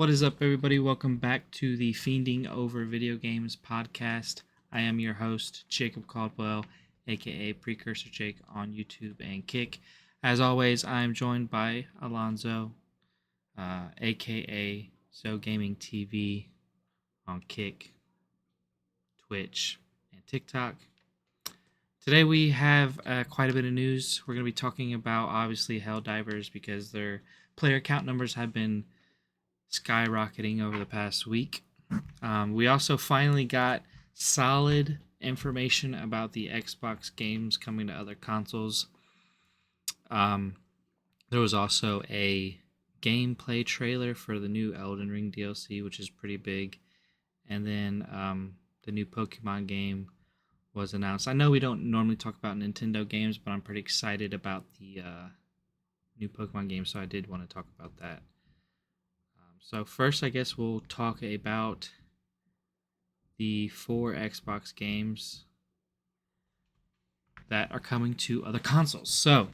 What is up, everybody? Welcome back to the Fiending Over Video Games podcast. I am your host, Jacob Caldwell, aka Precursor Jake on YouTube and Kick. As always, I am joined by Alonzo, aka So Gaming TV on Kick, Twitch, and TikTok. Today we have quite a bit of news. We're going to be talking about, obviously, Helldivers because their player count numbers have been skyrocketing over the past week. We also finally got solid information about the Xbox games coming to other consoles. There was also a gameplay trailer for the new Elden Ring DLC, which is pretty big. And then the new Pokemon game was announced. I know we don't normally talk about Nintendo games, but I'm pretty excited about the new Pokemon game, so I did want to talk about that. So first, I guess we'll talk about the 4 Xbox games that are coming to other consoles. So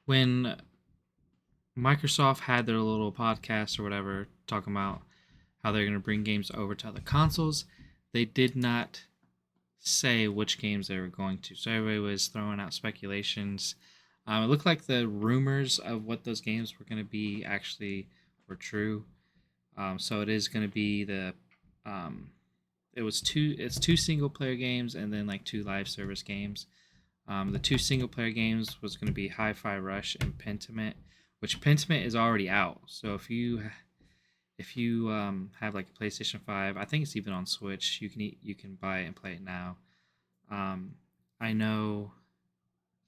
when Microsoft had their little podcast or whatever talking about how they're going to bring games over to other consoles, they did not say which games they were going to. So everybody was throwing out speculations. It looked like the rumors of what those games were going to be actually were true. So it is going to be it's two single player games and then like 2 live service games. The 2 single player games was going to be Hi-Fi Rush and Pentiment, which Pentiment is already out. So if you have like a PlayStation 5, I think it's even on Switch, you can buy it and play it now. I know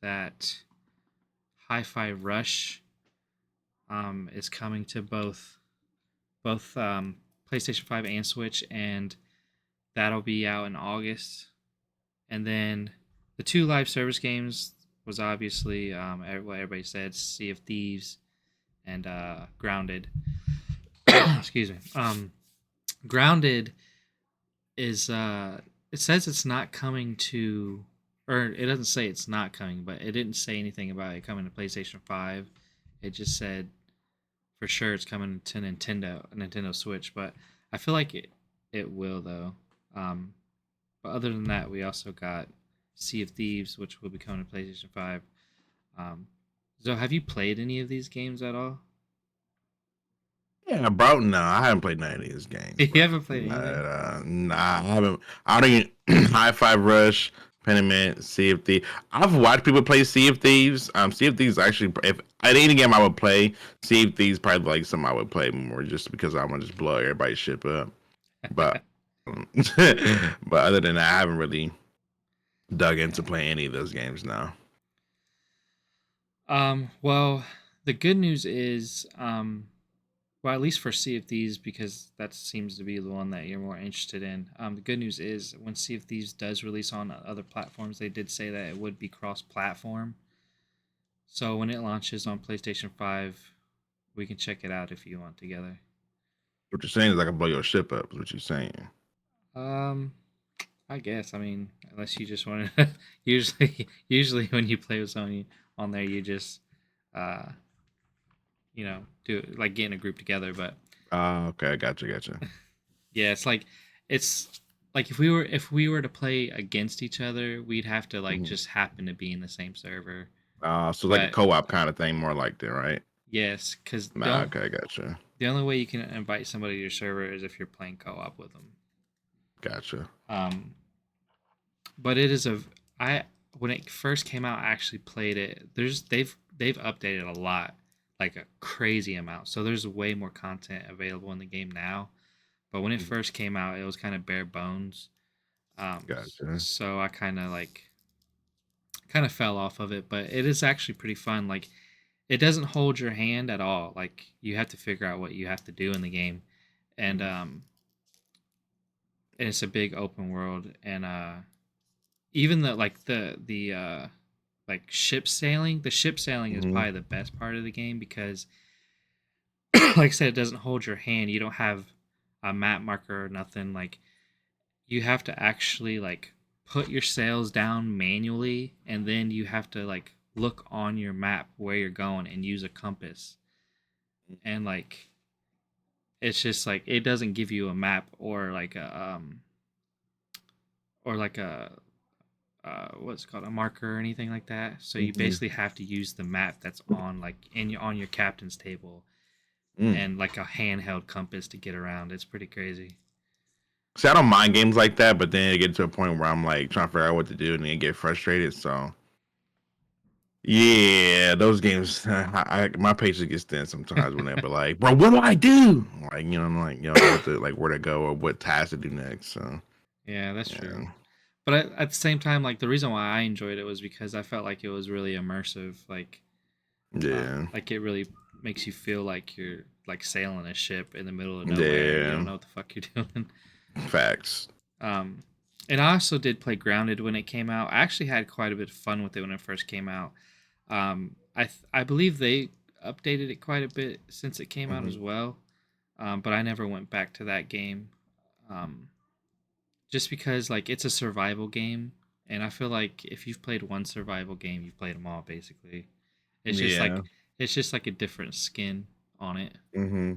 that Hi-Fi Rush is coming to both PlayStation 5 and Switch, and that'll be out in August. And then the 2 live service games was obviously what everybody said: Sea of Thieves and Grounded. Excuse me. Grounded is it says it's not coming to, or it doesn't say it's not coming, but it didn't say anything about it coming to PlayStation 5. It just said for sure it's coming to Nintendo Switch, but I feel like it will though. But other than that, we also got Sea of Thieves, which will be coming to PlayStation 5. So have you played any of these games at all? Yeah, bro. No, I haven't played none of these games, You bro. haven't played anything? Nah, I haven't. I don't even High Five Rush, Pentiment, Sea of Thieves. I've watched people play Sea of Thieves. Sea of Thieves actually, if at any game I would play, Sea of Thieves probably like something I would play more just because I want to just blow everybody's shit up. But but other than that, I haven't really dug into playing any of those games now. Well, the good news is, well, at least for Sea of Thieves, because that seems to be the one that you're more interested in. The good news is when Sea of Thieves does release on other platforms, they did say that it would be cross-platform. So when it launches on PlayStation 5, we can check it out if you want together. What you're saying is I can blow your ship up. Is what you're saying? Um, I guess. I mean, unless you just want to. Usually when you play with someone on there, you just, uh, do like get in a group together. But Okay, gotcha. yeah, it's like if we were to play against each other, we'd have to like Mhm. just happen to be in the same server. So like a But co-op kind of thing, more like that, right? yes, because Nah, okay, gotcha. the only way you can invite somebody to your server is if you're playing co-op with them. Gotcha. Um, but it is a I when it first came out, I actually played it. They've updated a lot, like a crazy amount. So there's way more content available in the game now. But when it Mhm. first came out, it was kind of bare bones. Gotcha. So I kind of fell off of it, but it is actually pretty fun. Like it doesn't hold your hand at all. Like you have to figure out what you have to do in the game, and Mhm. and it's a big open world, and even the like ship sailing, the ship sailing is Mhm. probably the best part of the game because like I said, it doesn't hold your hand. You don't have a map marker or nothing. Like you have to actually like put your sails down manually, and then you have to like look on your map where you're going and use a compass. And like it's just like it doesn't give you a map or like a what's it called, a marker or anything like that. So you Hmm. basically have to use the map that's on like on your captain's table Mm. and like a handheld compass to get around. It's pretty crazy. See, I don't mind games like that, but then it get to a point where I'm like trying to figure out what to do and then get frustrated. So yeah, those games, my patience gets thin sometimes when they're like, bro, what do I do? Like, I'm like, what to like where to go or what task to do next. So Yeah, that's true. yeah, But at the same time, like the reason why I enjoyed it was because I felt like it was really immersive. yeah, Like it really makes you feel like you're like sailing a ship in the middle of nowhere and you don't yeah, know what the fuck you're doing. facts. Um, and I also did play Grounded when it came out. I actually had quite a bit of fun with it when it first came out. I believe they updated it quite a bit since it came out Hmm. as well. But I never went back to that game. Um, just because like it's a survival game, and I feel like if you've played one survival game, you've played them all basically. It's just Yeah. like it's just like a different skin on it. Hmm.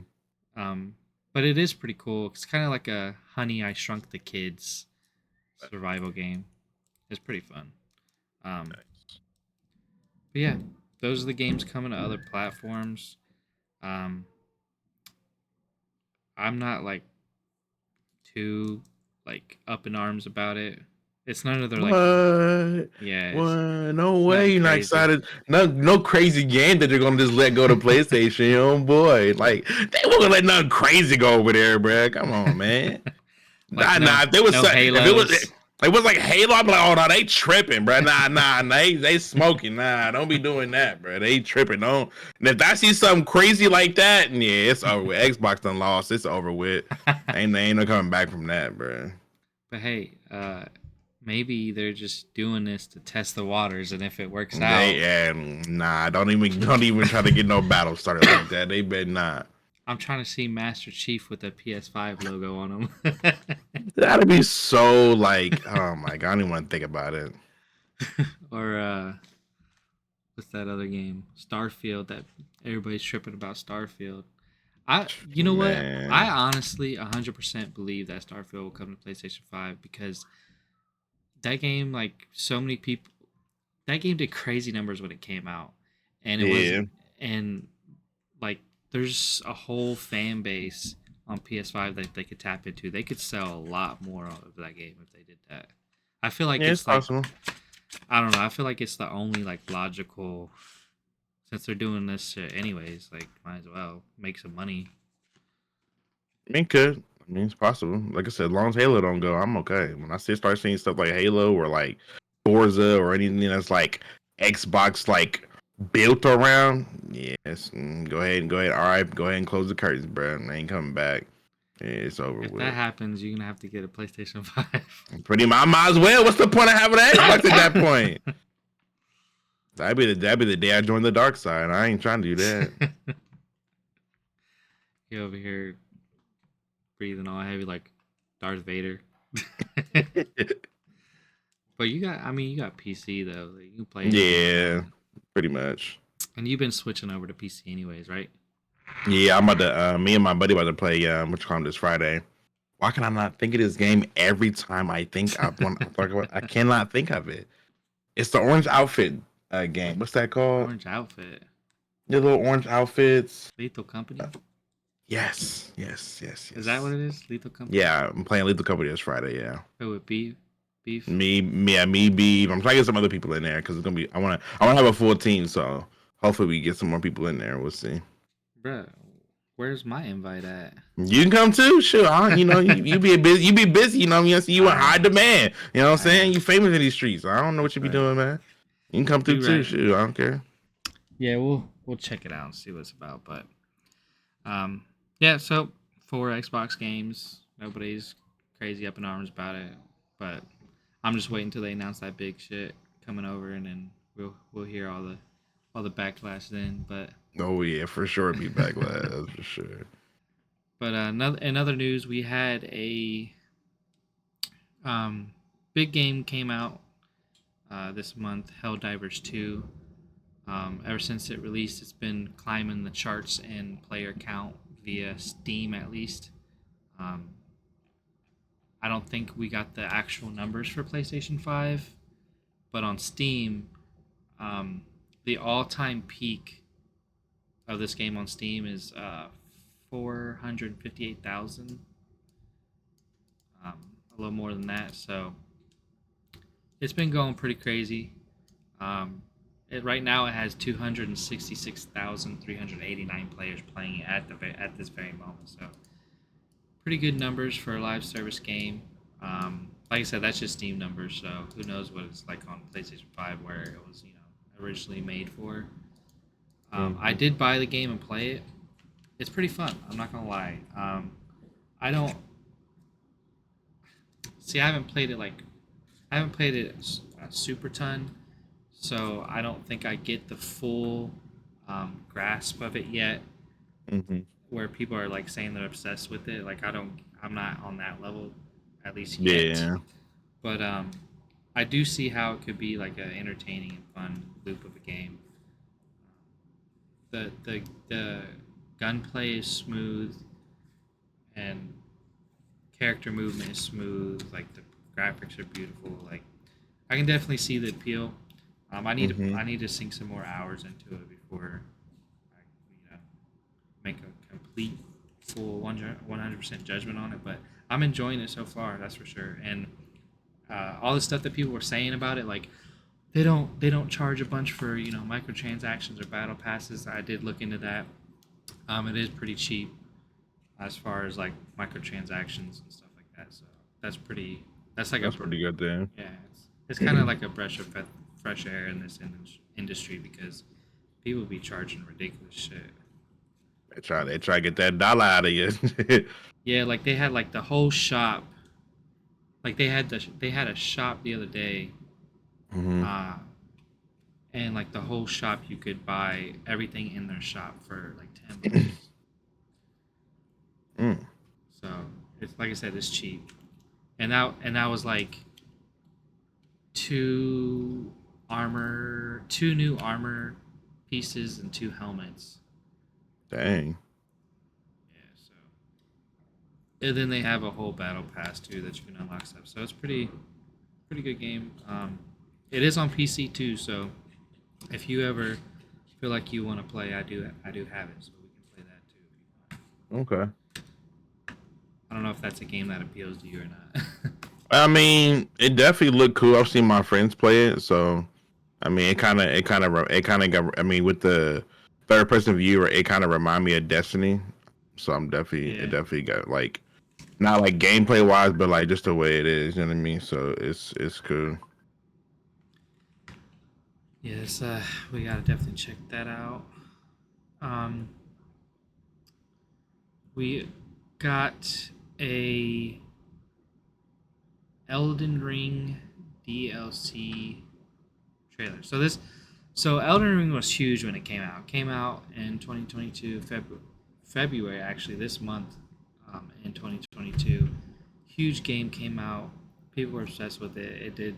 Um, but it is pretty cool. It's kind of like a Honey I Shrunk the Kids survival game. It's pretty fun. Um, but yeah, those are the games coming to other platforms. Um, I'm not like too like up in arms about it. It's none of their like What? yeah, What? it's No way nothing you're not crazy. excited. No, no crazy game that they're gonna just let go to PlayStation. Oh boy, like they won't let nothing crazy go over there, bro. Come on, man. Like Nah. If there was, no if it was, Halos. it was like Halo, I'm like, oh no, they tripping, bro. Nah, they smoking. Nah, don't be doing that, bro. They tripping. Don't. And if I see something crazy like that, yeah, it's over with. Xbox done lost. It's over with. Ain't no coming back from that, bro. But hey, maybe they're just doing this to test the waters, and if it works They out, and nah, don't even try to get no battle started like that. They better not. I'm trying to see Master Chief with a PS5 logo on him. That'd be so like, oh my god, I don't even want to think about it. Or what's that other game? Starfield that everybody's tripping about Starfield. You know what? I Man, honestly 100% believe that Starfield will come to PlayStation 5 because that game like so many people that game did crazy numbers when it came out. And it was yeah, and like there's a whole fan base on PS5 that they could tap into. They could sell a lot more of that game if they did that. I feel like yeah, it's it's like possible. I don't know. I feel like it's the only like logical since they're doing this shit anyways. Like might as well make some money. I mean, could. I mean, it's possible. Like I said, as long as Halo don't go, I'm okay. When I start seeing stuff like Halo or like Forza or anything that's like Xbox like built around, yes, go ahead. All right, go ahead and close the curtains, bro. They ain't coming back. Yeah, it's over If that with. happens, you're gonna have to get a PlayStation 5. Pretty much, I might as well. What's the point of having an Xbox at that point? That'd be the day I join the dark side. I ain't trying to do You over here breathing all heavy like Darth Vader. that. But I mean, you got PC though. Like, you can play anything on Yeah, that. pretty much. And you've been switching over to PC anyways, right? Yeah, I'm about to. Me and my buddy about to play. What you call it this Friday? Why can I not think of this game every time I think I want to talk about? I cannot think of it. It's the orange outfit game. What's that called? Orange outfit. The little orange outfits. Lethal Company? Is that what Yes. it is? Lethal Company? Yeah, I'm playing Lethal Company this Friday. Yeah. Oh, with beef? Beef? Me, Beeve. I'm trying to get some other people in there because it's gonna be. I want to have a full team. So hopefully we get some more people in there. We'll see. Bruh, where's my invite at? You can come too. Sure. You be busy. You be busy. You in high Alright. demand. You know what I'm saying? Alright. You famous in these streets. I don't know what you be Right. doing, man. You can come through You too. right. Shoot, I don't care. Yeah, we'll check it out and see what it's about. But yeah, so for Xbox games, nobody's crazy up in arms about it. But I'm just waiting until they announce that big shit coming over, and then we'll hear all the backlash then. But Oh yeah, for sure. Be backlash. That's for sure. but in other news, we had a big game came out this month, Helldivers 2. Ever since it released, it's been climbing the charts in player count via Steam at least. Um, I don't think we got the actual numbers for PlayStation 5, but on Steam, um, the all-time peak of this game on Steam is 458,000, a little more than that. So it's been going pretty crazy. Um, right now, it has 266,389 players playing it at this very moment. So pretty good numbers for a live service game. Like I said, that's just Steam numbers, so who knows what it's like on PlayStation 5, where it was originally made for. I did buy the game and play it. It's pretty fun. I'm not gonna lie. I don't see. I haven't played it a super ton, so I don't think I get the full grasp of it yet. Mm-hmm. Where people are like saying they're obsessed with it. Like I'm not on that level, at least yet. Yeah, But I do see how it could be like an entertaining and fun loop of a game. The gunplay is smooth, and character movement is smooth. Like the graphics are beautiful. Like I can definitely see the appeal. I need to sink some more hours into it before I make a complete full 100% judgment on it. But I'm enjoying it so far. That's for sure. And all the stuff that people were saying about it, like they don't charge a bunch for microtransactions or battle passes. I did look into that. It is pretty cheap as far as like microtransactions and stuff like that. So that's pretty. That's like that's pretty good then. yeah. It's kind of like a breath of fresh air in this industry because people be charging ridiculous shit. They try to get that dollar out of you. Yeah, like they had like the whole shop. Like they had a shop the other day, hmm uh, and like the whole shop you could buy everything in their shop for like $10. mm. So it's like I said, it's cheap, and that was like two new armor pieces and two helmets. Dang. Yeah, so and then they have a whole battle pass too that you can unlock stuff. So it's pretty good game. It is on PC too, so if you ever feel like you want to play, I do have it, so we can play that too if you want. Okay. I don't know if that's a game that appeals to you or not. I mean, it definitely looked cool. I've seen my friends play it, so I mean, it kind of got. I mean, with the third person view, it kind of remind me of Destiny. So it Yeah, definitely got like not like gameplay wise, but like just the way it is. You know what I mean? So it's cool. yes, we gotta definitely check that out. Um, we got a Elden Ring DLC trailer. So Elden Ring was huge when it came out. It came out in 2022 February actually this month, in 2022. Huge game came out. People were obsessed with it. It did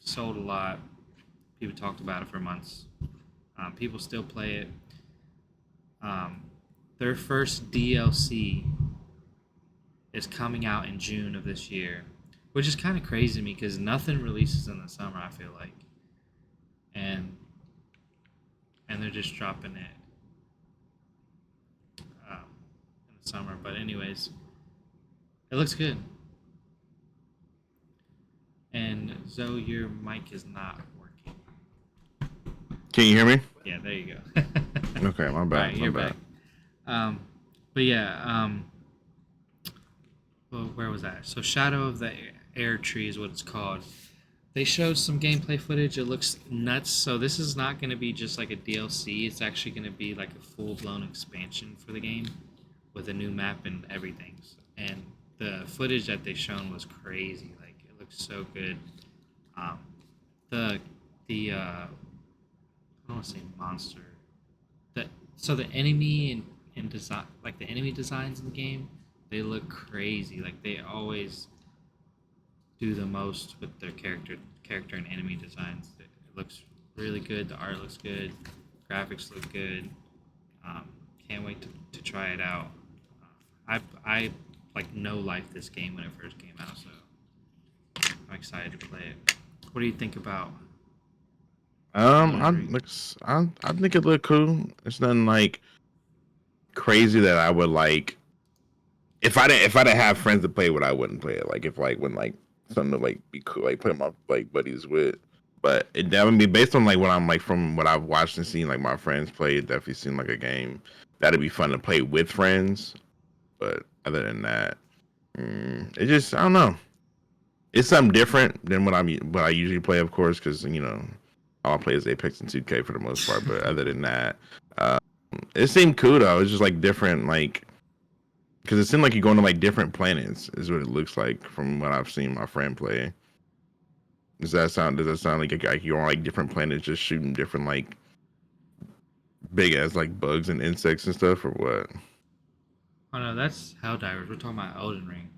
sold a lot. People talked about it for months. People still play it. Um, their first DLC is coming out in June of this year, which is kind of crazy to me because nothing releases in the summer. I feel like, and they're just dropping it in the summer. But anyways, it looks good. And Zoe, your mic is not working. Can you hear me? Yeah, there you go. Okay, my All bad. right, My you're bad. back. But yeah, well, where was that? So Shadow of the Erdtree is what it's called. They showed some gameplay footage. It looks nuts. So this is not going to be just like a DLC. It's actually going to be like a full-blown expansion for the game with a new map and everything. And the footage that they shown was crazy. Like it looks so good. Um, the I don't want to say monster. The enemy and design, like the enemy designs in the game, they look crazy. Like they always do the most with their character and enemy designs. It looks really good. The art looks good. Graphics look good. Um, can't wait to try it out. I like no life this game when it first came out, so I'm excited to play it. What do you think about I Elden Ring? looks I think it looked cool. It's nothing like crazy that I would like. If I didn't have friends to play with, I wouldn't play it. Like if like when like something to like be cool, like play my like buddies with. But it definitely based on like what I'm like from what I've watched and seen like my friends play. It definitely seemed like a game that'd be fun to play with friends. But other than that, it just I don't know. It's something different than what I usually play, of course, because all I play is Apex and 2K for the most part. But other than that, uh, it seemed cool though. It's just like different, like because it seemed like you're going to like different planets. Is what it looks like from what I've seen my friend play. Does that sound like you're on like different planets, just shooting different like big ass like bugs and insects and stuff, or what? Oh no, that's Helldivers. We're talking about Elden Ring.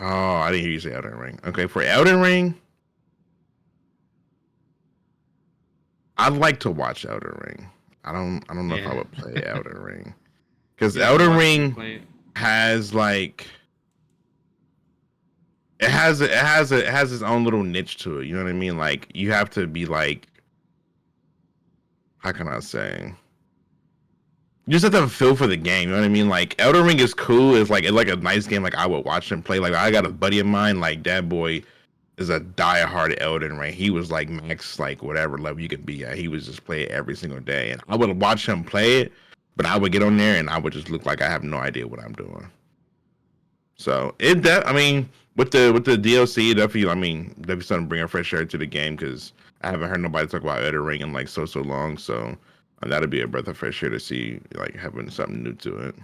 Oh, I didn't hear you say Elden Ring. Okay, for Elden Ring, I'd like to watch Elden Ring. I don't know if I Yeah. would play Elden Ring because You haven't Elden watched me Ring play it? has like it has its own little niche to it. You know what I mean? Like you have to be like how can I say? You just have to have a feel for the game. You know what I mean? Like Elden Ring is cool. It's like a nice game. Like I would watch him play. Like I got a buddy of mine. Like that boy is a diehard Elden Ring. He was like max like whatever level you could be at. He was just play it every single day, and I would watch him play it. But I would get on there and I would just look like I have no idea what I'm doing. So I mean, with the DLC, definitely, I mean, definitely something to bring a fresh air to the game because I haven't heard nobody talk about Elden Ring in like so long. So that'd be a breath of fresh air to see like having something new to it.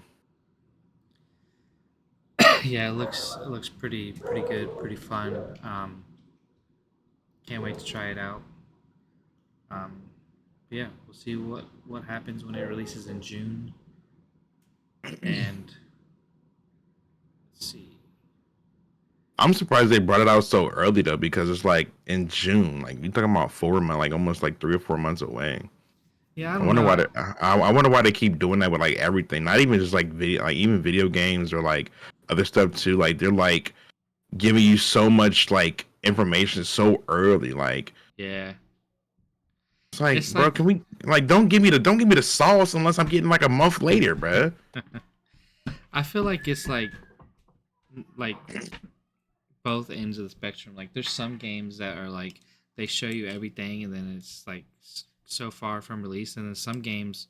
Yeah, it looks pretty good, pretty fun. Can't wait to try it out. Um, yeah, we'll see what happens when it releases in June. And let's see. I'm surprised they brought it out so early though because it's like in June. Like you're talking about 4 months, like almost like 3 or 4 months away. Yeah, I I don't wonder why know. I wonder why they keep doing that with like everything. Not even just like video, like even video games or like other stuff too. Like they're like giving you so much like information so early. Like Yeah, it's like, it's bro, like can we like don't give me the sauce unless I'm getting like a month later, bro. I feel like it's like both ends of the spectrum. Like there's some games that are like they show you everything and then it's like so far from release, and then some games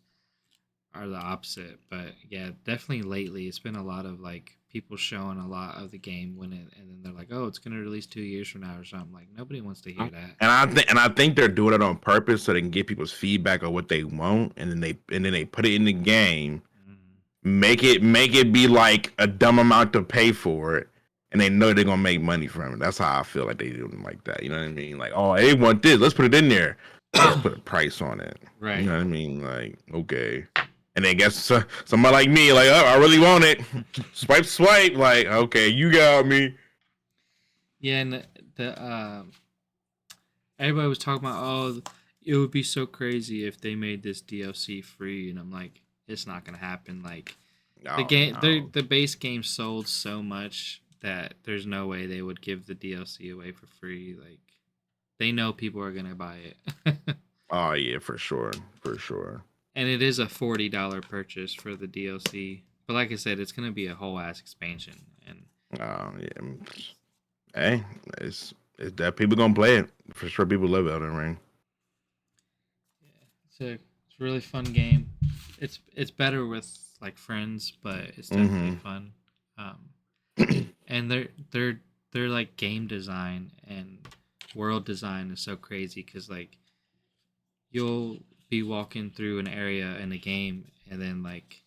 are the opposite. But yeah, definitely lately it's been a lot of like people showing a lot of the game when it, and then they're like, oh, it's gonna release 2 years from now or something. Like nobody wants to hear that. And I think they're doing it on purpose so they can get people's feedback on what they want, and then they put it in the game, Mm, make it be like a dumb amount to pay for it, and they know they're gonna make money from it. That's how I feel like they do them like that. You know what I mean? Like, oh, they want this, let's put it in there. Let's put a price on it. You right. know what I mean? Like, okay. And then guess somebody like me, like, oh, I really want it. Swipe, swipe. Like, okay, you got me. Yeah, and the everybody was talking about, oh, it would be so crazy if they made this DLC free, and I'm like, it's not gonna happen. Like the No, game, no. the base game sold so much that there's no way they would give the DLC away for free. Like they know people are gonna buy it, Oh yeah, for sure, for sure. and it is a $40 purchase for the DLC. But like I said, it's gonna be a whole ass expansion, and Yeah. Hey, it's that people gonna play it for sure. People love Elden Ring. yeah, it's a really fun game. It's better with like friends, but it's definitely Mm-hmm. fun. Um, and their like game design and world design is so crazy because like you'll be walking through an area in a game and then like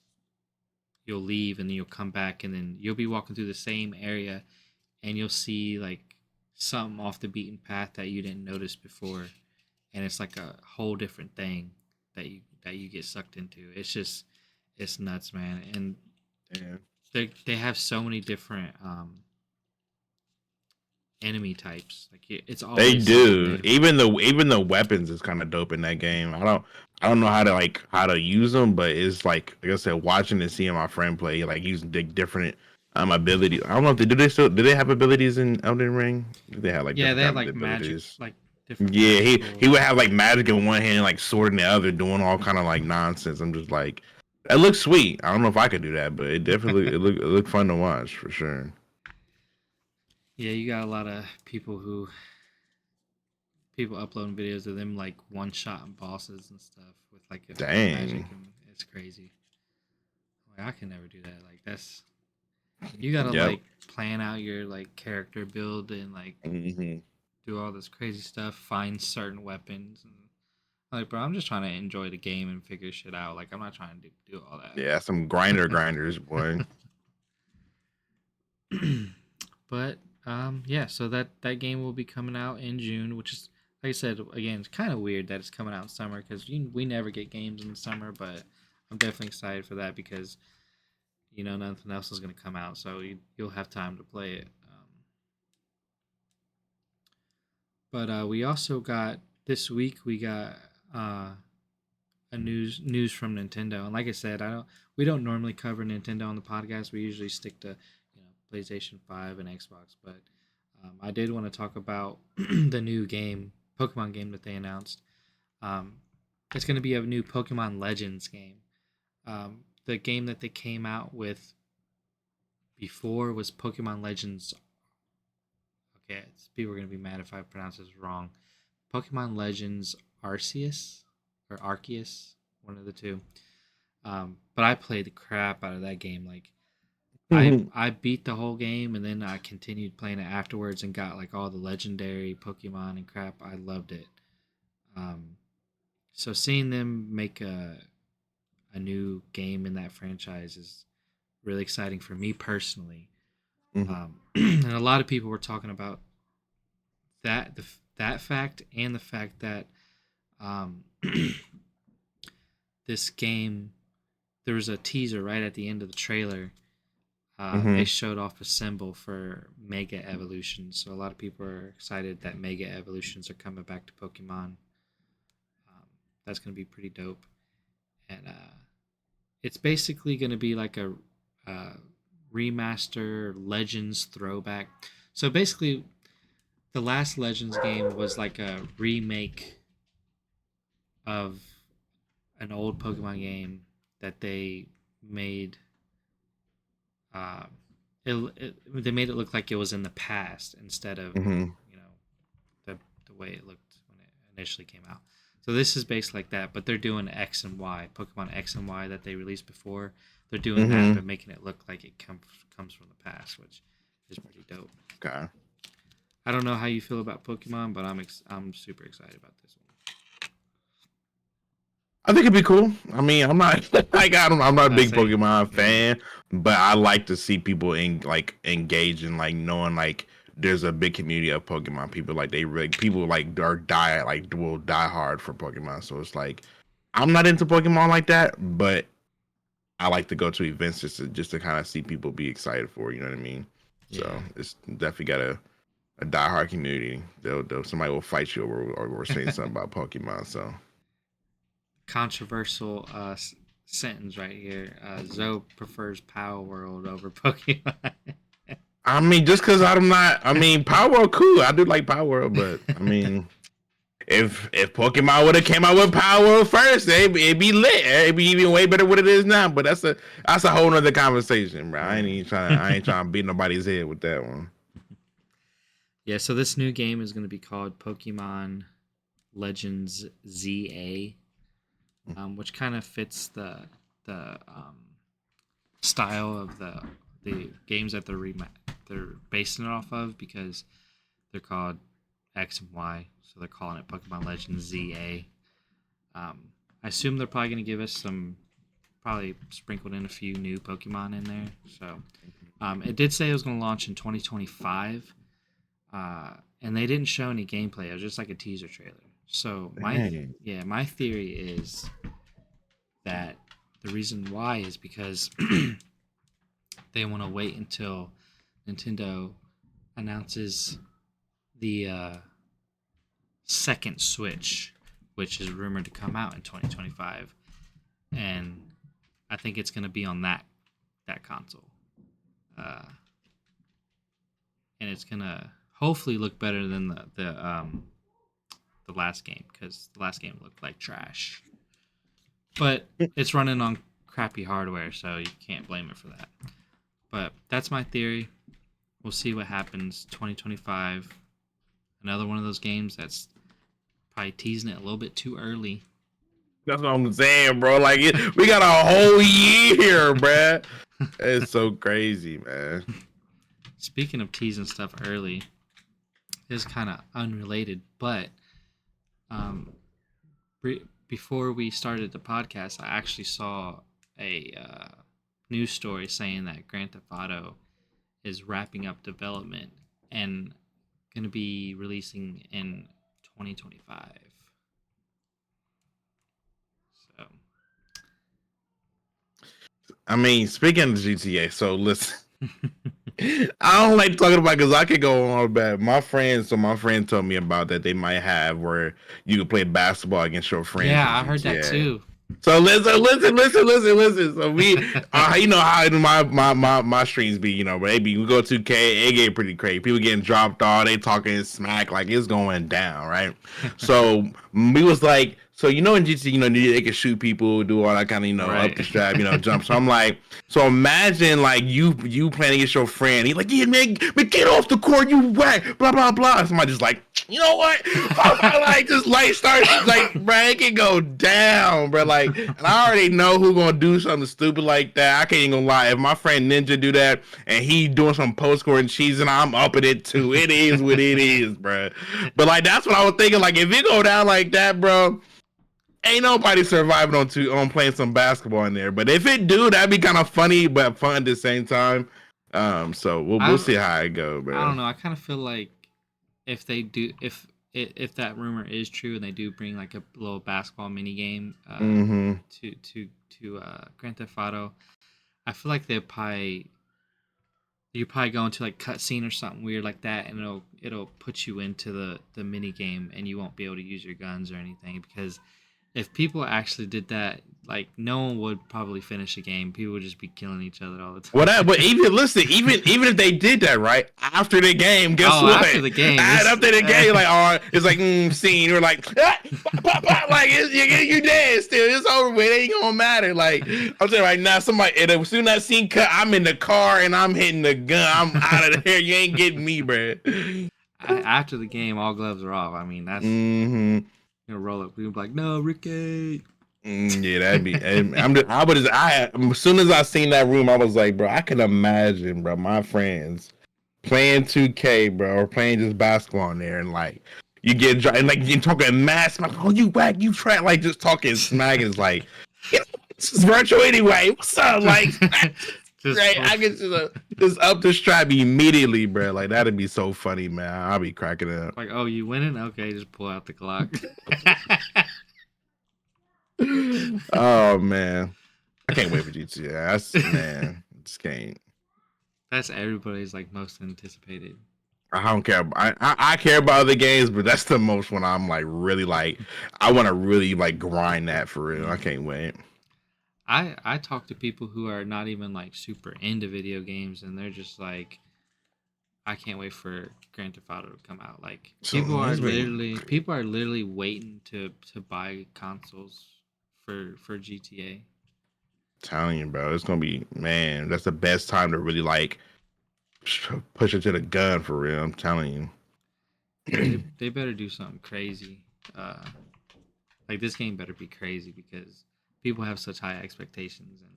you'll leave and then you'll come back and then you'll be walking through the same area and you'll see like something off the beaten path that you didn't notice before, and it's like a whole different thing that you get sucked into. It's just it's nuts, man. And Yeah. they have so many different enemy types. Like it's They always something do. new. Even the weapons is kind of dope in that game. I don't know how to use them, but it's like I said, watching and seeing my friend play, like using the different abilities. I don't know if do they have abilities in Elden Ring? Do they have like Yeah, different they have type of like magic, abilities? like different Yeah, he magical. would have like magic in one hand and like sword in the other, doing all kind of like nonsense. I'm just like, that looks sweet. I don't know if I could do that, but it definitely it looked fun to watch for sure. Yeah, you got a lot of people uploading videos of them like one shot bosses and stuff with like a magic, Dang. and it's crazy. Like I can never do that. Like that's you gotta Yep. like plan out your like character build and like Hmm. do all this crazy stuff, find certain weapons, and like, bro, I'm just trying to enjoy the game and figure shit out. Like, I'm not trying to do all Yeah, some that. grinders, boy. But yeah. So that game will be coming out in June, which is like I said again, it's kind of weird that it's coming out in summer because we never get games in the summer. But I'm definitely excited for that because nothing else is going to come out, so you'll have time to play it. But we also got this week we got a news from Nintendo. And like I said, we don't normally cover Nintendo on the podcast. We usually stick to PlayStation 5 and Xbox. But I did want to talk about the new game, Pokemon game that they announced. Um, it's going to be a new Pokemon Legends game. The game that they came out with before was Pokemon Legends. Okay, people are going to be mad if I pronounce this wrong. Pokemon Legends Arceus or Arceus, one of the two. But I played the crap out of that game. Like I beat the whole game and then I continued playing it afterwards and got like all the legendary Pokemon and crap. I loved it. Um, so seeing them make a new game in that franchise is really exciting for me personally. And a lot of people were talking about that fact and the fact that um, this game there was a teaser right at the end of the trailer. They Hmm. showed off a symbol for Mega Evolutions, so a lot of people are excited that Mega Evolutions are coming back to Pokemon. That's going to be pretty dope, and it's basically going to be like a uh, remaster Legends throwback. So basically, the last Legends game was like a remake of an old Pokemon game that they made. Uh, they made it look like it was in the past instead of Hmm. you know the way it looked when it initially came out. So this is based like that, but they're doing X and Y, Pokemon X and Y that they released before. They're doing that, but Hmm. making it look like it comes from the past, which is pretty dope. Okay. I don't know how you feel about Pokemon, but I'm super excited about this one. I think it'd be cool. I mean, I'm not like I'm not a I big say, Pokemon yeah, fan, but I like to see people engage in like knowing like there's a big community of Pokemon people. Like they really people like are die like will die hard for Pokemon. So it's like I'm not into Pokemon like that, but I like to go to events just to kind of see people be excited for. You know what I mean? yeah. So it's definitely got a diehard community. They'll somebody will fight you over saying something about Pokemon. So. Controversial sentence right here. Zoe prefers Power World over Pokemon. I mean, just because I'm not, I mean, Power World cool. I do like Power World, but I mean, if Pokemon would have came out with Power World first, it'd be lit. It'd be even way better what it is now. But that's a whole nother conversation, bro. I ain't trying to beat nobody's head with that one. Yeah, so this new game is going to be called Pokemon Legends ZA, which kind of fits the style of the games that they're basing it off of because they're called X and Y, so they're calling it Pokemon Legends ZA. Um, I assume they're probably going to give us probably sprinkled in a few new Pokemon in there. So it did say it was going to launch in 2025. And they didn't show any gameplay. It was just like a teaser trailer. So Dang. my theory is that the reason why is because they want to wait until Nintendo announces the second Switch, which is rumored to come out in 2025, and I think it's going to be on that console, and it's gonna hopefully look better than the last game, because the last game looked like trash. But it's running on crappy hardware, so you can't blame it for that. But that's my theory. We'll see what happens. 2025, another one of those games that's probably teasing it a little bit too early. That's what I'm saying, bro. Like we got a whole year, bruh. It's so crazy, man. Speaking of teasing stuff early, it's kind of unrelated, but before we started the podcast, I actually saw a news story saying that Grand Theft Auto is wrapping up development and going to be releasing in 2025. So, I mean, speaking of GTA, so listen. I don't like talking about because I could go on about my friend told me about that they might have where you can play basketball against your friends. Yeah, I heard that too. So listen. So we, you know how my streams be, you know, baby, we go 2K, it get pretty crazy. People getting dropped off, they talking smack like it's going down, right? So we was like, so you know in GT, you know they can shoot people, do all that kind of, you know, right. up the strap, you know, jump. So I'm like, so imagine like you playing against your friend. He's like, yeah, man, get off the court, you whack, blah blah blah. Somebody just like, you know what? I like this light starts like, bro, it can go down, bro. Like, and I already know who gonna do something stupid like that. I can't even gonna lie. If my friend Ninja do that and he doing some post scoring cheese and I'm up at it too. It is what it is, bro. But like that's what I was thinking. Like if it go down like that, bro, ain't nobody surviving on playing some basketball in there. But if it do, that'd be kind of funny but fun at the same time. So we'll see how it go, bro. I don't know. I kind of feel like if they do, if that rumor is true and they do bring like a little basketball mini game to Grand Theft Auto, I feel like you probably go into like cutscene or something weird like that, and it'll put you into the mini game, and you won't be able to use your guns or anything, because if people actually did that, like no one would probably finish a game. People would just be killing each other all the time. But even if they did that, right, after the game, guess what? After the game, after the game, like it's like scene. You're like, like you dead still. It's over with. It ain't gonna matter. Like I'm saying right now, somebody as soon as that scene cut, I'm in the car and I'm hitting the gun. I'm out of there. You ain't getting me, bro. After the game, all gloves are off. I mean, that's you know, roll up. People be like, no, Ricky. Yeah, that'd be. As soon as I seen that room, I was like, bro, I can imagine, bro, my friends playing 2K, bro, or playing just basketball in there, and like you get and like you talking mad smack. Oh, you whack, you try, like just talking smack. Is like, this is virtual anyway. What's up, like? Right, I can just up the strap immediately, bro. Like that'd be so funny, man. I'll be cracking up. Like, oh, you winning? Okay, just pull out the clock. Oh man, I can't wait for GTA. Man, just can't. That's everybody's like most anticipated. I don't care. I care about other games, but that's the most one I'm like really like. I want to really like grind that for real. I can't wait. I talk to people who are not even like super into video games, and they're just like, I can't wait for Grand Theft Auto to come out. Like people are literally waiting to buy consoles for GTA. I'm telling you, bro, it's gonna be, man. That's the best time to really like push it to the gun for real. I'm telling you. They better do something crazy. Like this game better be crazy, because people have such high expectations, and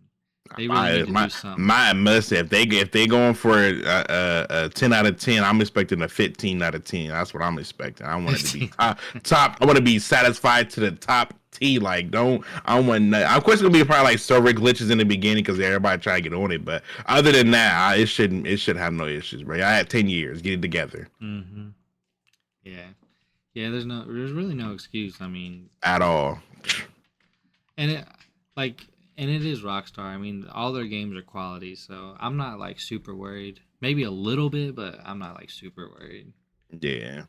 they really need to do something. My must if they going for a 10 out of 10, I'm expecting a 15 out of 10. That's what I'm expecting. I want it to be top. I want to be satisfied to the top T. Like I don't want. Of course, it's gonna be probably like server glitches in the beginning because everybody try to get on it. But other than that, it should have no issues, bro. I had 10 years. Get it together. Mm-hmm. Yeah. There's really no excuse. I mean, at all. And it is Rockstar. I mean, all their games are quality, so I'm not like super worried. Maybe a little bit, but I'm not like super worried. Yeah.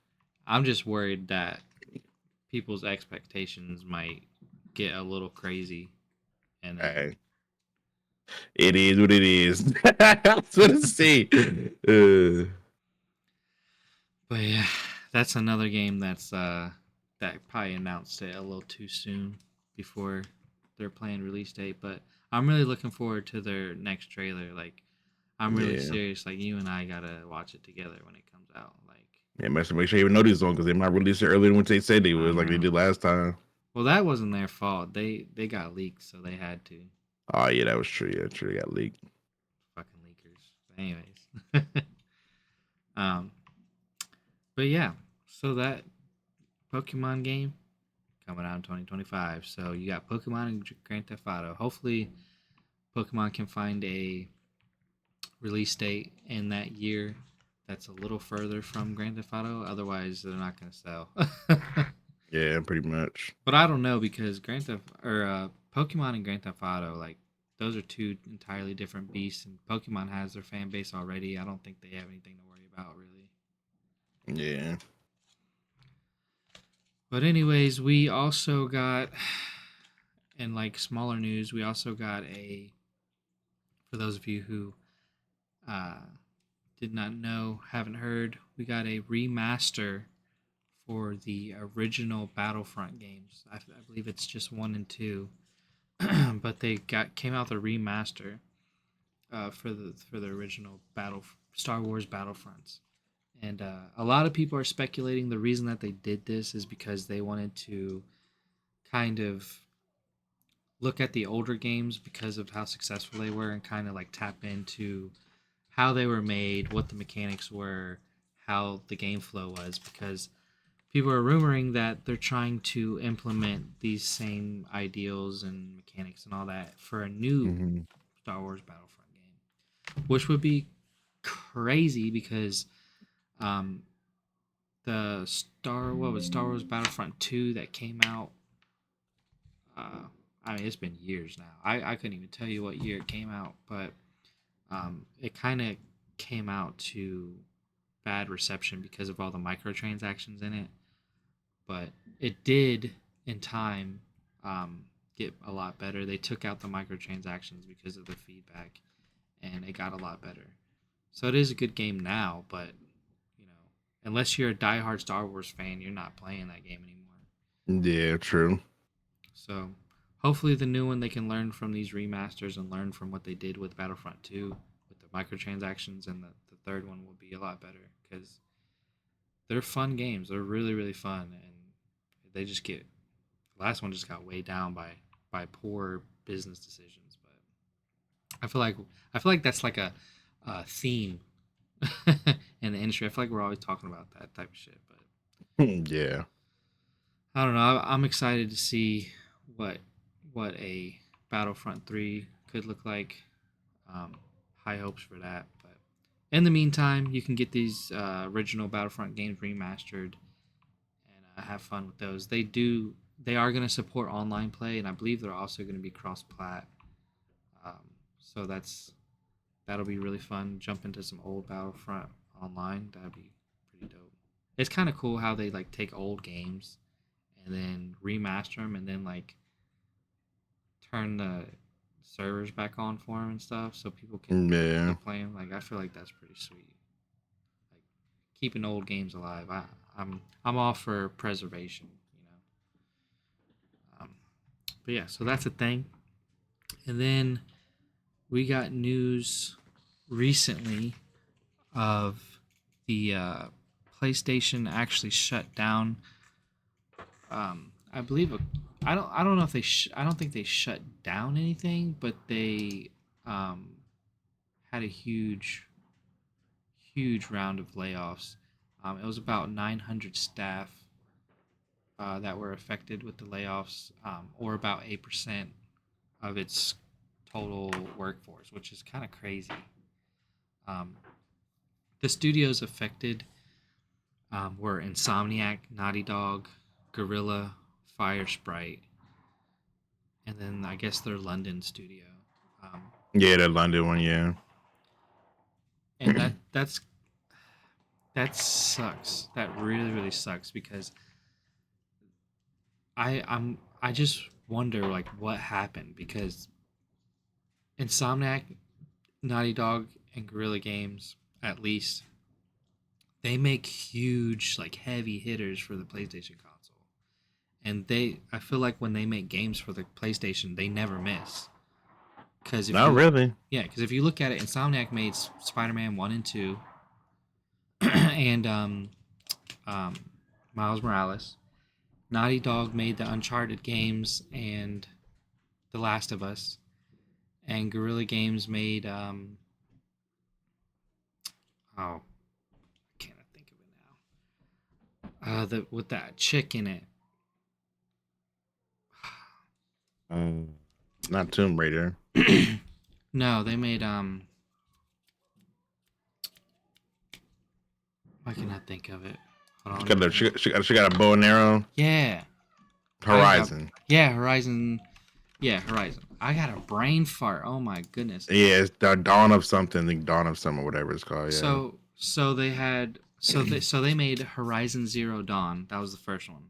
I'm just worried that people's expectations might get a little crazy, and then Hey, it is what it is. That's what I say. but yeah, that's another game that probably announced it a little too soon before their planned release date. But I'm really looking forward to their next trailer. Like, I'm really Yeah. serious. Like, you and I gotta watch it together when it comes out. Like, Yeah, make sure you even know these songs because they might release it earlier than what they said they I was, like they know. did last time. Well, that wasn't their fault. They got leaked, so they had to. Oh yeah, that was true. Yeah, true. They got leaked. Fucking leakers. But anyways, um, but yeah. So that Pokemon game coming out in 2025. So you got Pokemon and Grand Theft Auto. Hopefully, Pokemon can find a release date in that year that's a little further from Grand Theft Auto. Otherwise, they're not going to sell. Yeah, pretty much. But I don't know because Grand Theft or Pokemon and Grand Theft Auto, like those are two entirely different beasts, and Pokemon has their fan base already. I don't think they have anything to worry about really. Yeah. But anyways, we also got in like smaller news, we also got a for those of you who uh, did not know, haven't heard, we got a remaster for the original Battlefront games. I believe it's just 1 and 2, but they got came out the remaster for the original Battle Star Wars Battlefronts. And a lot of people are speculating the reason that they did this is because they wanted to kind of look at the older games because of how successful they were and kind of like tap into how they were made, what the mechanics were, how the game flow was, because people are rumoring that they're trying to implement these same ideals and mechanics and all that for a new Hmm. Star Wars Battlefront game, which would be crazy because um, the Star Wars Battlefront 2 that came out. Uh, I mean, it's been years now. I couldn't even tell you what year it came out, but it kind of came out to bad reception because of all the microtransactions in it. But it did in time um, get a lot better. They took out the microtransactions because of the feedback, and it got a lot better. So it is a good game now, but you know, unless you're a diehard Star Wars fan, you're not playing that game anymore. Yeah, true. So hopefully the new one they can learn from these remasters and learn from what they did with Battlefront 2 with the microtransactions, and the third one will be a lot better because they're fun games. They're really really fun, and they just get the last one just got weighed down by poor business decisions. But I feel like that's like a theme in the industry. I feel like we're always talking about that type of shit. But Yeah. I don't know. I'm excited to see what what a Battlefront 3 could look like. Um, high hopes for that. But in the meantime, you can get these original Battlefront games remastered and have fun with those. They are going to support online play, and I believe they're also going to be cross plat. So that'll be really fun. Jump into some old Battlefront online. That'd be pretty dope. It's kind of cool how they like take old games and then remaster them and then like turn the servers back on for them and stuff so people can Yeah. still play them. Like I feel like that's pretty sweet. Like keeping old games alive. I'm all for preservation. But yeah, so that's a thing. And then we got news recently of the PlayStation actually shut down. I believe I don't know if I don't think they shut down anything, but they um, had a huge round of layoffs. It was about 900 staff that were affected with the layoffs, or about 8% of its total workforce, which is kind of crazy. Um, the studios affected were Insomniac, Naughty Dog, Gorilla, Fire Sprite, and then I guess their London studio. Um, Yeah, that London one, yeah. and that's that sucks. That really really sucks because I just wonder like what happened because Insomniac, Naughty Dog, and Guerrilla Games at least they make huge like heavy hitters for the PlayStation console. And they I feel like when they make games for the PlayStation, they never miss. Cuz if Not you really. yeah, cuz if you look at it, Insomniac made Spider-Man 1 and 2 and um Miles Morales. Naughty Dog made the Uncharted games and The Last of Us, and Guerrilla Games made oh, I can't think of it now. The with that chick in it. Um, Not Tomb Raider. No, they made I cannot think of it. Hold on. She got a bow and arrow. Yeah. Horizon. Yeah, Horizon. Yeah, Horizon. I got a brain fart. Oh my goodness. Yeah, it's the Dawn of something, the Dawn of Summer, whatever it's called. Yeah. So they had so they made Horizon Zero Dawn. That was the first one.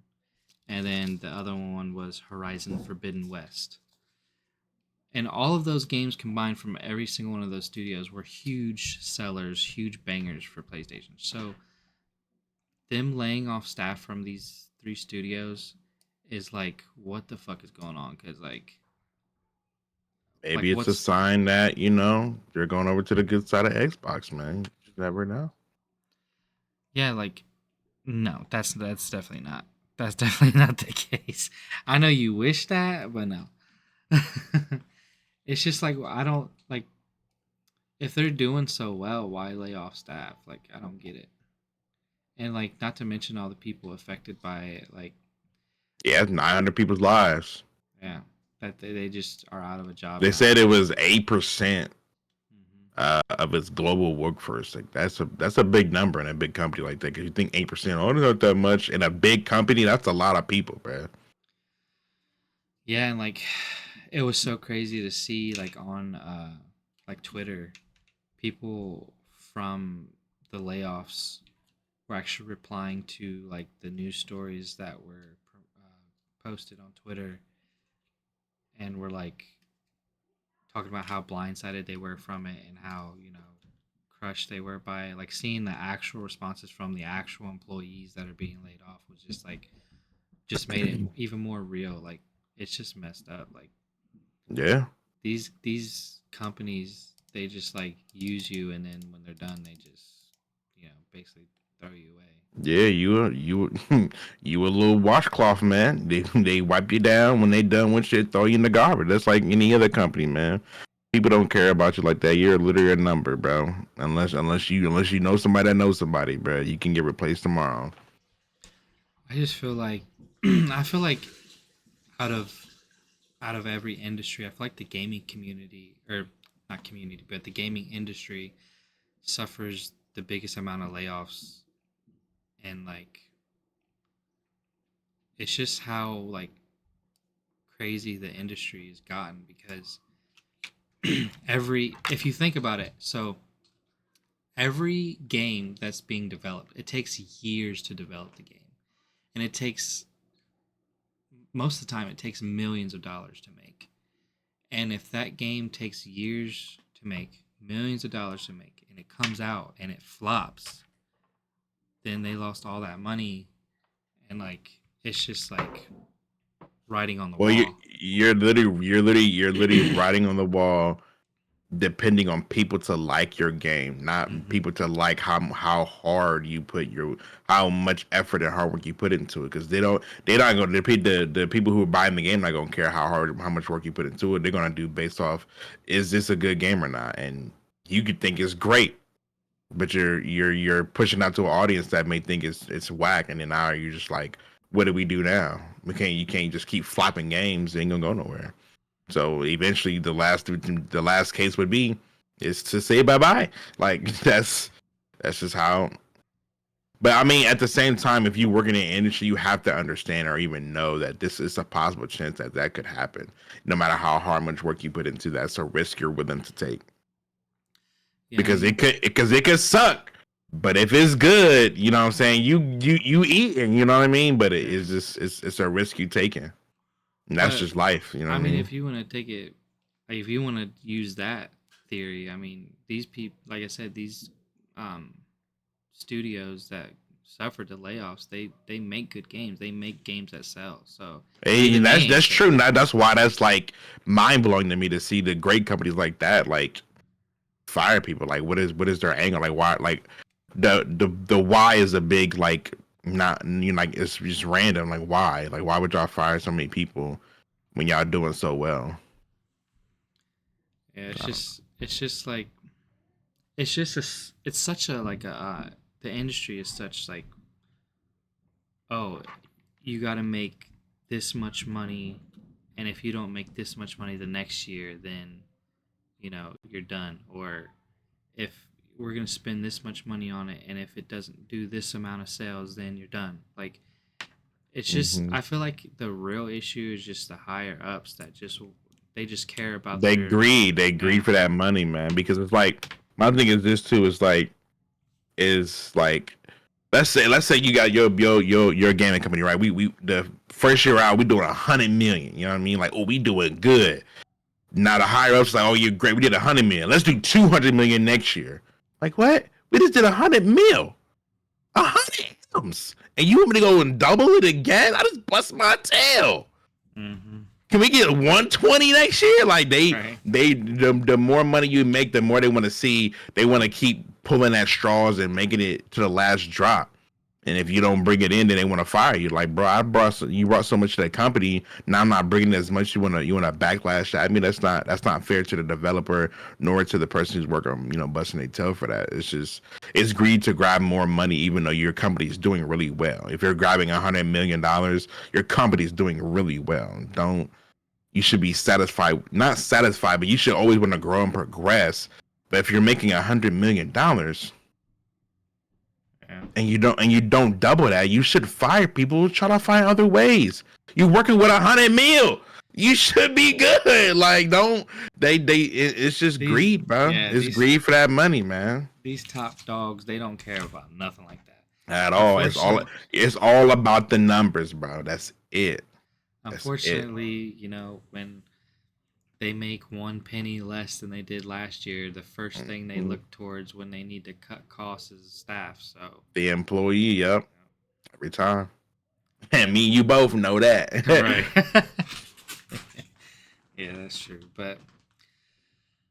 And then the other one was Horizon Forbidden West. And all of those games combined from every single one of those studios were huge sellers, huge bangers for PlayStation. So them laying off staff from these three studios is like, what the fuck is going on? Because Maybe it's a what's sign that you're going over to the good side of Xbox, man. You just never know. yeah, like no, that's definitely not. That's definitely not the case. I know you wish that, but no. It's just like I don't like if they're doing so well, why lay off staff? Like I don't get it. And like not to mention all the people affected by it, like Yeah, 900 people's lives. yeah, that they just are out of a job They now. said it was 8% Hmm. of its global workforce. Like that's a big number in a big company like that. Because you think 8%, oh, not that much in a big company. That's a lot of people, bro. Yeah, and like it was so crazy to see like on like Twitter, people from the layoffs were actually replying to like the news stories that were posted on Twitter, and were like talking about how blindsided they were from it and how crushed they were by it. Like seeing the actual responses from the actual employees that are being laid off was just like just made it even more real. Like it's just messed up. Like Yeah. these companies, they just like use you, and then when they're done they just basically throw you away. Yeah, you a little washcloth, man. They wipe you down when they done with shit, throw you in the garbage. That's like any other company, man. People don't care about you like that. You're literally a number, bro. Unless you know somebody that knows somebody, bro. You can get replaced tomorrow. I just feel like I feel like out of every industry, I feel like the gaming community, or not community, but the gaming industry suffers the biggest amount of layoffs. And like it's just how like crazy the industry has gotten because every if you think about it, so every game that's being developed, it takes years to develop the game, and it takes most of the time it takes millions of dollars to make. And if that game takes years to make, millions of dollars to make, and it comes out and it flops, then they lost all that money. And like it's just like writing on the Well, wall. you're literally writing on the wall, depending on people to like your game, not Hmm. people to like how hard you put how much effort and hard work you put into it. Because they're not going to the people who are buying the game not going to care how much work you put into it. They're going to do based off, is this a good game or not? And you could think it's great, but you're pushing out to an audience that may think it's whack, and then now you're just like, what do we do now? You can't just keep flopping games. It ain't gonna go nowhere. So eventually, the last case would be is to say bye bye. Like that's just how. But I mean, at the same time, if you work in the industry, you have to understand or even know that this is a possible chance that could happen. No matter how hard much work you put into that, it's a risk you're willing to take Yeah, because and it could suck. But if it's good, you know what I'm saying, you eating, you know what I mean? But Yeah. it's just it's a risk you taking. And that's But just life, you know I what I mean, mean? if you want to take it, like, if you want to use that theory, I mean, these people, like I said, these um, studios that suffered the layoffs, they make good games. They make games that sell. So do the And that's games. true. That's why that's like mind blowing to me to see the great companies like that like fire people. Like what is their angle? Like why like the why is a big like not you know, like it's just random. Like why? Like why would y'all fire so many people when y'all doing so well? Yeah, I don't it's just like it's just it's such a like a the industry is such like, oh, you got to make this much money, and if you don't make this much money the next year, then you're done. Or if we're going to spend this much money on it, and if it doesn't do this amount of sales, then you're done. Like, it's just, know. I feel like the real issue is just the higher ups that just, they just care about They their, greed. They yeah. greed for that money, man. Because it's like my thing is this too. Is like let's say you got your gaming company, right? We the first year out we doing 100 million. You know what I mean? Like, oh, we doing good. Now the higher ups like, oh, you're great. We did 100 million. Let's do 200 million next year. Like what? We just did 100 mil. 100 M's. And you want me to go and double it again? I just bust my tail. Mm-hmm. Can we get 120 next year? Like Right. the more money you make, the more they want to see. They want to keep pulling at straws and making it to the last drop. And if you don't bring it in, then they want to fire you. Like, bro, you brought so much to the company. Now I'm not bringing as much. You want to backlash. I mean, that's not fair to the developer nor to the person who's working. Busting their tail for that. It's greed to grab more money, even though your company is doing really well. If you're grabbing $100 million, your company's doing really well. Don't You should be satisfied, not satisfied, but you should always want to grow and progress. But if you're making $100 million Yeah. and you don't double that, you should fire people. Try to find other ways. You're working with 100 mil. You should be good. Like don't it's just These, greed, bro. yeah, It's greed for that money, man. these top dogs, they don't care about nothing like that. At all. It's all Unfortunately, it's all about the numbers, bro. That's it. That's it. unfortunately, when they make one penny less than they did last year, the first thing they Mhm. look towards when they need to cut costs is staff. So, The employee, yep. Every time. And me and you both know right. that. Yeah, that's true. But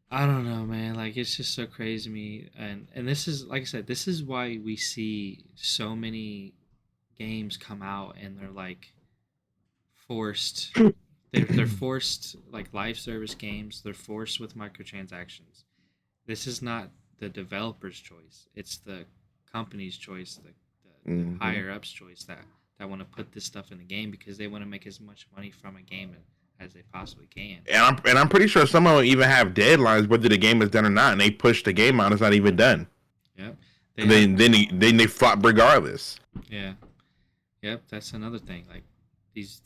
I don't know, man. Like, it's just so crazy to me. And this is, like I said, this is why we see so many games come out and they're like forced. They're forced, like, live service games. They're forced with microtransactions. This is not the developer's choice. It's the company's choice, the hmm higher ups choice that want to put this stuff in the game because they want to make as much money from a game as they possibly can. And I'm pretty sure some of them even have deadlines whether the game is done or not, and they push the game out. It's not even done. Yep. They And have, then they flop regardless. yeah. Yep, that's another thing. Like, these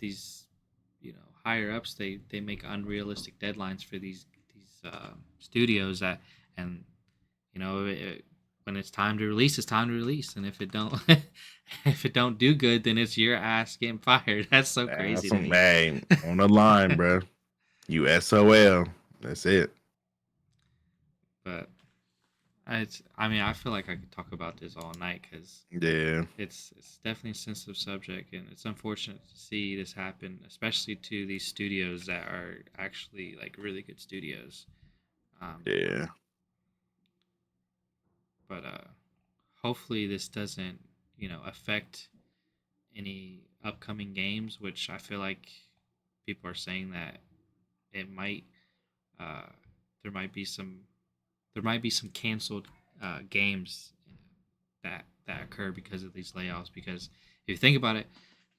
higher ups, they make unrealistic deadlines for these studios that, and when it's time to release, it's time to release, and if it don't if it don't do good, then it's your ass getting fired. That's so That's crazy to some me. hey, on the line, bro. You SOL. That's it. But I mean, I feel like I could talk about this all night because Yeah, it's definitely a sensitive subject, and it's unfortunate to see this happen, especially to these studios that are actually like really good studios. Um, yeah. but hopefully this doesn't affect any upcoming games, which I feel like people are saying that it might. Uh, there might be some canceled games that occur because of these layoffs. Because if you think about it,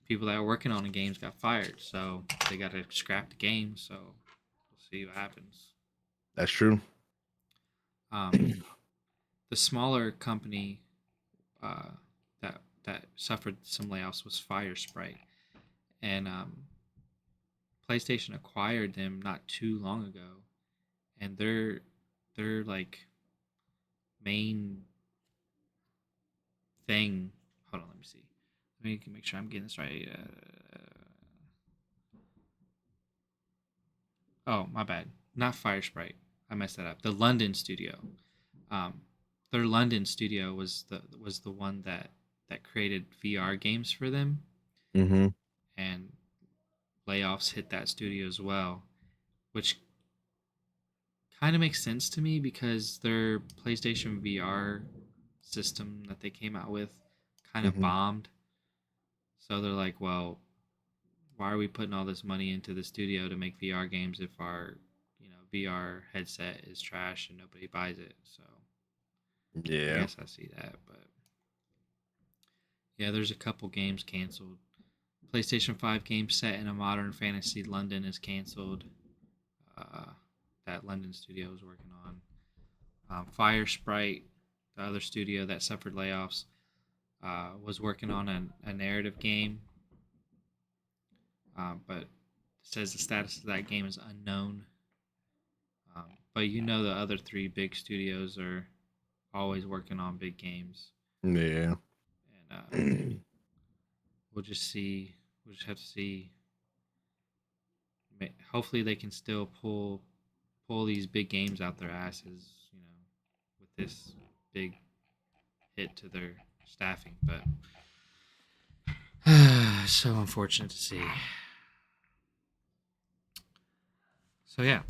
people that are working on the games got fired, so they got to scrap the game. So we'll see what happens. That's true. Um, the smaller company uh, that suffered some layoffs was Fire Sprite, and PlayStation acquired them not too long ago, and their like main thing. Hold on, let me see. Let me make sure I'm getting this right. Oh, my bad. Not Fire Sprite. I messed that up. The London studio. Um, their London studio was the one that created VR games for them, Mm-hmm. and layoffs hit that studio as well, which kind of makes sense to me because their PlayStation VR system that they came out with kind of Mm-hmm. bombed. So they're like, well, why are we putting all this money into the studio to make VR games if our, VR headset is trash and nobody buys it? So I Yeah. guess I see that, but yeah, there's a couple games canceled. PlayStation 5 game set in a modern fantasy London is canceled. Uh, that London studio is working on. Fire Sprite, the other studio that suffered layoffs, was working on a narrative game, but it says the status of that game is unknown. But the other three big studios are always working on big games, Yeah. and we'll just see. We'll just have to see. Hopefully, they can still pull these big games out their asses, with this big hit to their staffing. But so unfortunate to see. So yeah,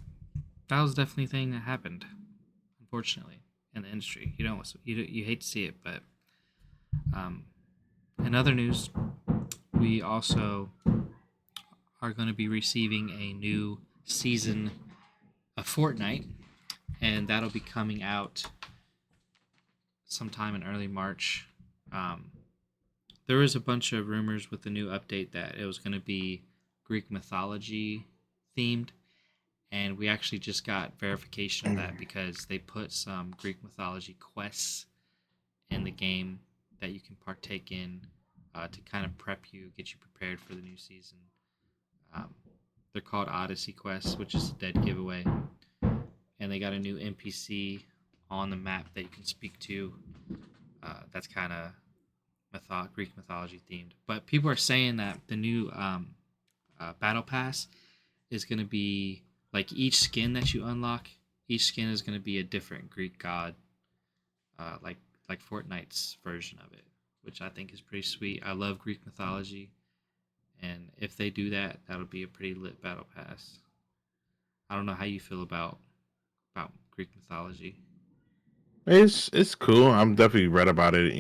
that was definitely a thing that happened. Unfortunately, in the industry, you hate to see it, but um, in other news, we also are going to be receiving a new season of Fortnite, and that'll be coming out sometime in early March. Um, there was a bunch of rumors with the new update that it was going to be Greek mythology themed, and we actually just got verification of that because they put some Greek mythology quests in the game that you can partake in to kind of prep you, get you prepared for the new season. Um, they're called Odyssey quests, which is a dead giveaway, and they got a new NPC on the map that you can speak to. That's kind of Greek mythology themed. But people are saying that the new battle pass is going to be like each skin that you unlock. Each skin is going to be a different Greek god, uh, like like Fortnite's version of it, which I think is pretty sweet. I love Greek mythology, and if they do that, that'll be a pretty lit battle pass. I don't know how you feel about Greek mythology. It's cool. I'm definitely read about it.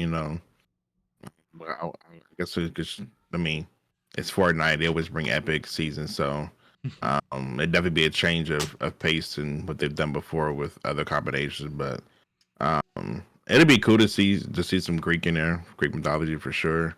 But I guess it's just. I mean, it's Fortnite. They always bring epic seasons, so it'd definitely be a change of pace and what they've done before with other combinations. But it'd be cool to see some Greek in there, Greek mythology for sure.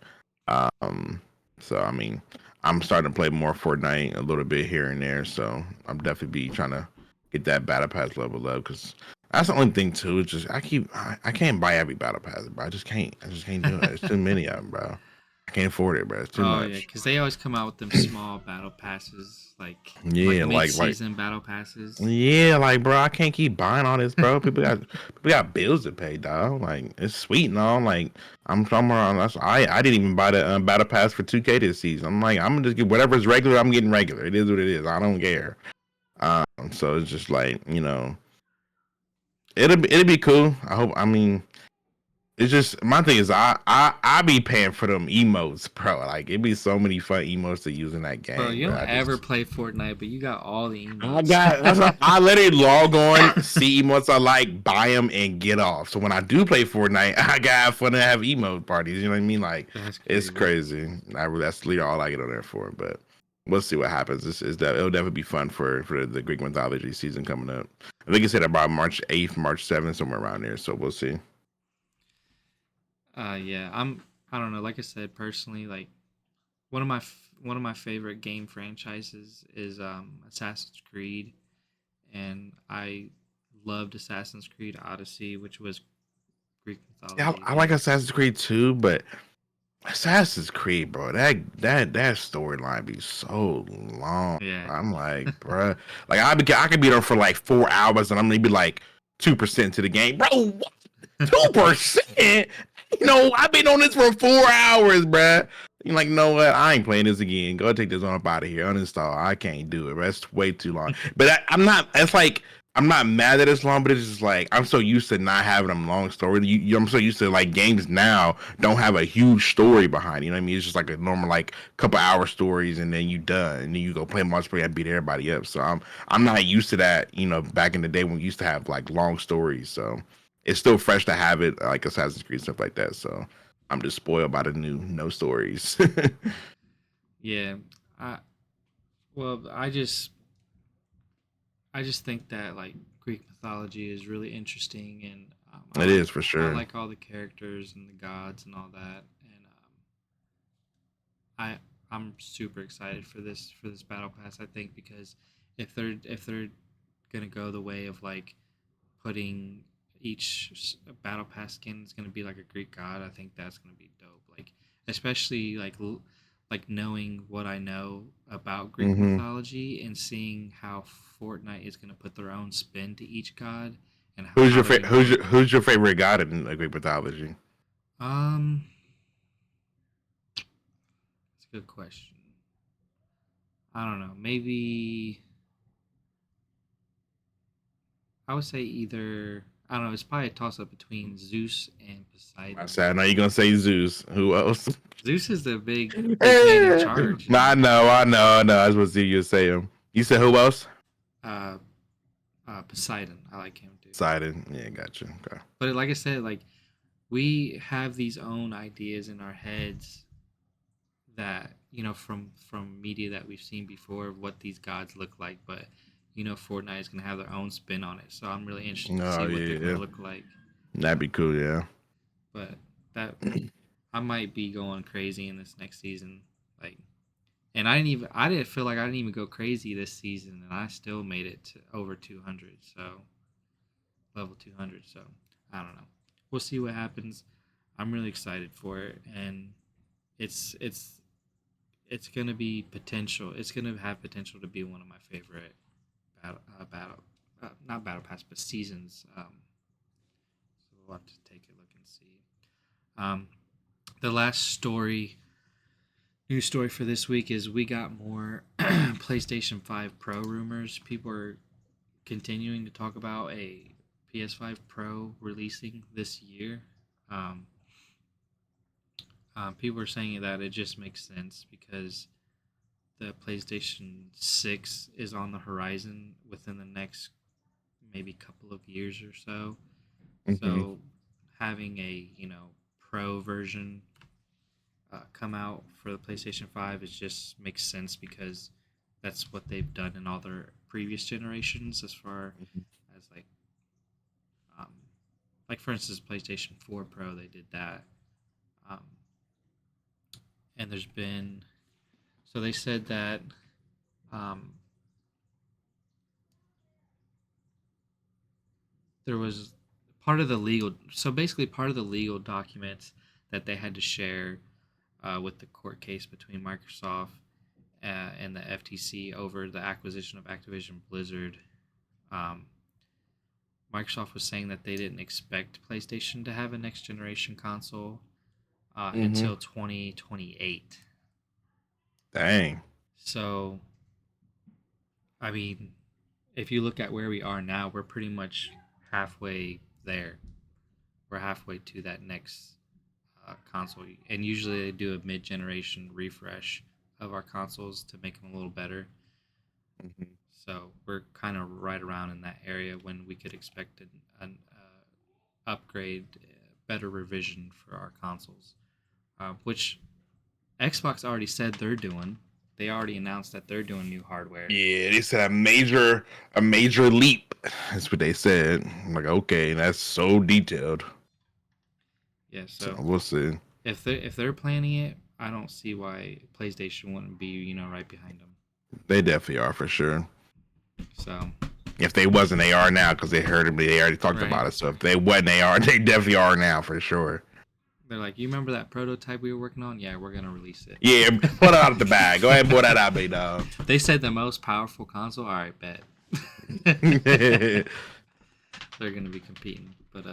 Um, so I mean, I'm starting to play more Fortnite a little bit here and there, so I'm definitely be trying to get that battle pass level up because that's the only thing too. It's just I can't buy every battle pass, bro. I just can't do it. It's too many of them, bro. I can't afford it, bro. It's too Oh yeah, much. because they always come out with them small battle passes, like Yeah, like mid-season battle passes. yeah, like bro, I can't keep buying all this, bro. People got bills to pay, dog. Like it's sweet and all. Like I'm somewhere on. I didn't even buy the battle pass for 2K this season. I'm like I'm gonna just get whatever's regular. I'm getting regular. It is what it is. I don't care. So it's just like it'll be cool. I hope. I mean, it's just my thing is I be paying for them emotes, bro. Like it'd be so many fun emotes to use in that Bro, game, you bro. don't ever play Fortnite, but you got all the I emotes. got that's what, I literally log on, see emotes I like, buy them, and get off. So when I do play Fortnite, I got have fun and have emote parties. You know what I mean? Like That's it's crazy. crazy. That's literally all I get on there for. But we'll see what happens. This is that it'll definitely be fun for the Greek mythology season coming up. I think it said about March 8th, March 7th, somewhere around there. So we'll see. Yeah, I don't know. Like I said, personally, like one of my favorite game franchises is Assassin's Creed, and I loved Assassin's Creed Odyssey, which was Greek Yeah, mythology I like based. Assassin's Creed too, but Assassin's Creed, bro, that storyline be so long. Yeah, I'm like, bro, like I could be there for like 4 hours, and I'm gonna be like 2% to the game, bro. 2%? I've been on this for 4 hours, bruh. You're like, you know what? I ain't playing this again. Go take this on up out of here. Uninstall. I can't do it. Bro. That's way too long. But I'm not. It's like I'm not mad that it's long, but it's just like I'm so used to not having a long story. I'm so used to like games now don't have a huge story behind. You know what I mean? It's just like a normal like couple hour stories, and then you done, and then you go play multiplayer and beat everybody up. So I'm not used to that. Back in the day when we used to have like long stories. So it's still fresh to have it like Assassin's Creed stuff like that. So I'm just spoiled by the new no stories. Yeah, I well, I just think that like Greek mythology is really interesting, and It is for I sure. like all the characters and the gods and all that, and I I'm super excited for this battle pass. I think because if they're gonna go the way of like putting battle pass skin is gonna be like a Greek god, I think that's gonna be dope. Like especially like knowing what I know about Greek hmm mythology and seeing how Fortnite is gonna put their own spin to each god and Who's how your they're gonna who's do your it. who's your favorite god in Greek mythology? Um, it's a good question. I don't know. Maybe I would say either I don't know. It's probably a toss up between Zeus and I Poseidon. said I know you're gonna say Zeus. Who else? Zeus is the big man in charge, No, I and know, I know, I know. I was supposed to see you say him. You said who else? uh, Poseidon. I like him too. Poseidon. Yeah, gotcha. Okay. But like I said, like we have these own ideas in our heads that from media that we've seen before of what these gods look like, but Fortnite is gonna have their own spin on it. So I'm really interested to Oh see what they're yeah, gonna yeah. look like. That'd be cool. Yeah. But that I might be going crazy in this next season. Like, and I didn't feel like I didn't even go crazy this season, and I still made it to over 200. So level 200. So I don't know. We'll see what happens. I'm really excited for it, and it's it's it's gonna be potential. It's gonna have potential to be one of my favorite not battle pass, but seasons. So we'll have to take a look and see. Um, the last news story for this week is we got more PlayStation 5 Pro rumors. People are continuing to talk about a PS5 Pro releasing this year. Um, People are saying that it just makes sense because the PlayStation 6 is on the horizon within the next maybe couple of years or so. hmm So having a pro version come out for the PlayStation 5 is just makes sense because that's what they've done in all their previous generations as far as um, like for instance PlayStation 4 Pro they did that. Um, and there's been so they said that um, there was part of the legal documents that they had to share with the court case between Microsoft and the FTC over the acquisition of Activision Blizzard. um, Microsoft was saying that they didn't expect PlayStation to have a next generation console hmm until 2028. Dang. So I mean, if you look at where we are now, we're pretty much halfway there. We're halfway to that next console, and usually they do a mid-generation refresh of our consoles to make them a little better. hmm So we're kind of right around in that area when we could expect an upgrade, better revision for our consoles, which Xbox already said they're doing. They already announced that they're doing new hardware. Yeah, they said a major leap. That's what they said. I'm like, okay, that's so detailed. Yeah, So so we'll see. if they're planning it, I don't see why PlayStation wouldn't be right behind them. They definitely are for sure. So If they wasn't, they are now because they heard it. They already talked right, about it. So if they wasn't, they are. They definitely are now for sure. they're like, you remember that prototype we were working on? Yeah, we're gonna release Yeah, pull it it. out of the bag. Go ahead and pull that out, big dog. They said the most powerful console. All right, bet. hmm They're gonna be competing, but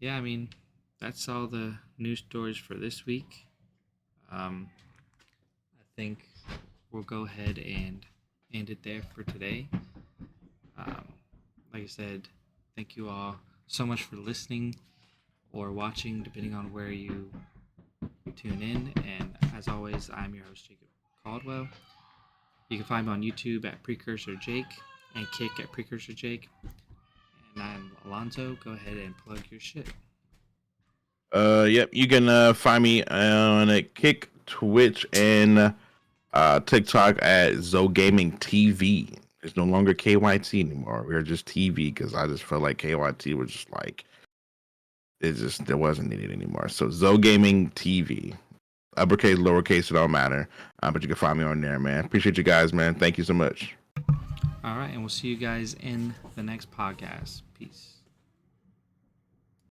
yeah, I mean, that's all the news stories for this week. I think we'll go ahead and end it there for today. Um, like I said, thank you all so much for listening or watching, depending on where you tune in. And as always, I'm your host, Jacob Caldwell. You can find me on YouTube at Precursor Jake and Kick at Precursor Jake. And I'm Alonzo. Go ahead and plug your shit. Yep, you can find me on a Kick, Twitch, and TikTok at Zo Gaming TV. It's no longer KYT anymore. We're just TV because I just felt like KYT was just like it wasn't needed anymore. So Zo Gaming TV, uppercase, lowercase, it don't matter. But you can find me on there, man. Appreciate you guys, man. Thank you so much. All right, and we'll see you guys in the next podcast. Peace.